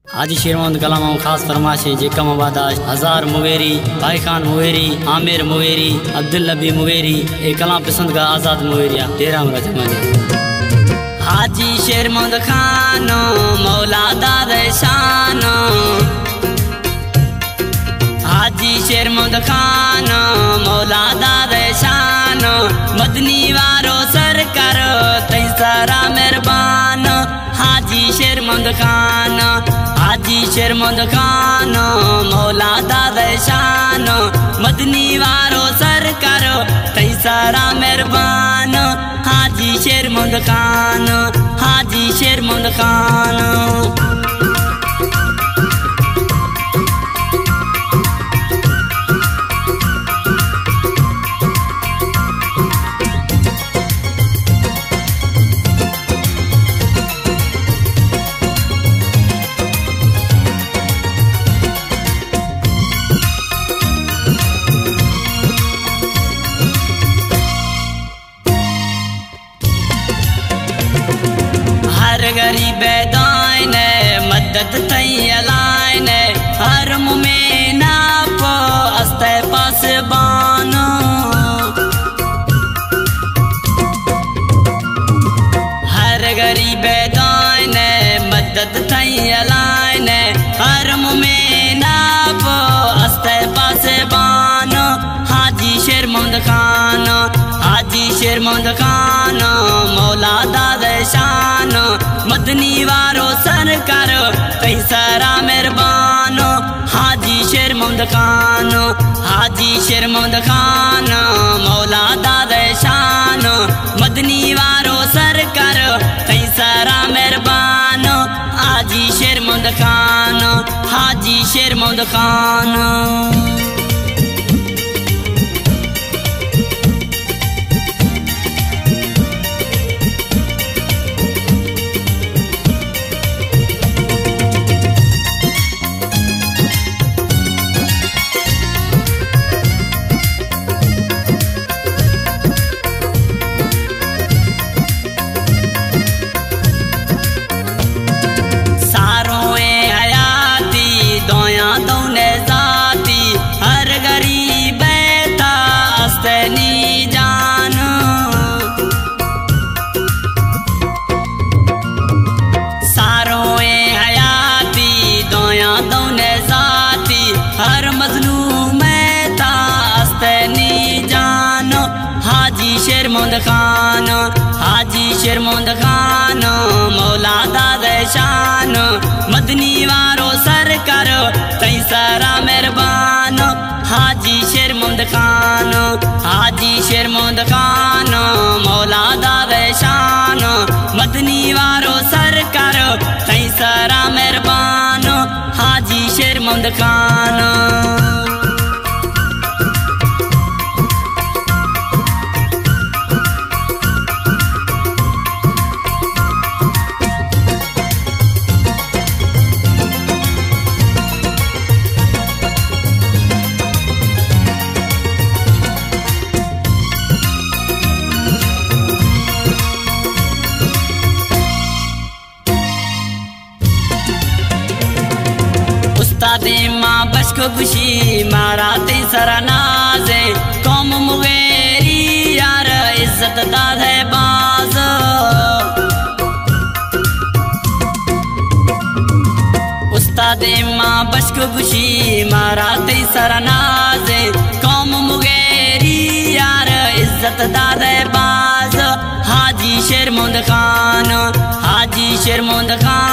हाजी शेरमोहम्मद कलाम खास फरमाइश जेका मबादाश हजार मुवेरी, भाई खान मुवेरी, आमिर मुवेरी, अब्दुल नबी मुवेरी, ए कलाम पसंद का आजाद मुवेरिया तेरा हमरा जमाने। हाजी शेरमोहम्मद खान मौला दाद शान, हाजी शेरमोहम्मद खान मौला दाद शान, मदनी वारो सरकार तैसारा मेहरबान। हाजी शेरमोहम्मद खान, हाजी शेरमोहम्मद खान मौला दाद शान, मदनी वारो सरकार तैसारा मेहरबान। हाजी शेरमोहम्मद खान, हाजी शेरमोहम्मद खान। गरीब दाइन मदद तई अलाइन, हर में नापो अस्ते पासबान। हर गरीब दाइन मदद तई अलाइन, हर में नापो अस्ते पासबान। हाजी शेरमोहम्मद खान, हाजी शेरमोहम्मद खान मौला दाद शान, मदनी वारो सरकार तैसारा मेहरबान। हाजी शेरमोहम्मद खान, हाजी शेरमोहम्मद खान मौला दाद शान, मदनी वारो सरकार तैसारा मेहरबान। हाजी शेरमोहम्मद खान, हाजी शेरमोहम्मद खान। हर मजलूम तास्तनी जानो। हाजी शेरमोहम्मद खान, हाजी शेरमोहम्मद खान मौला दाद शान, मदनी वारो सरकार तैसारा मेहरबान। हाजी शेरमोहम्मद खान, हाजी शेरमोहम्मद खान मौला दाद शान, मदनी वारो सरकार तैसारा मेहरबान। हाजी शेरमोहम्मद खान। उस्तादे माँ बश्क खुशी मारा तेसरा नाज़े, कौम मुगेरी यार इज्जत दाद है बाज। उस्तादे माँ बश्क खुशी मारा तेसरा नाज़े, कौम मुगेरी यार इज्जत दाद है बाज। हाजी शेरमोहम्मद खान, हाजी शेरमोहम्मद खान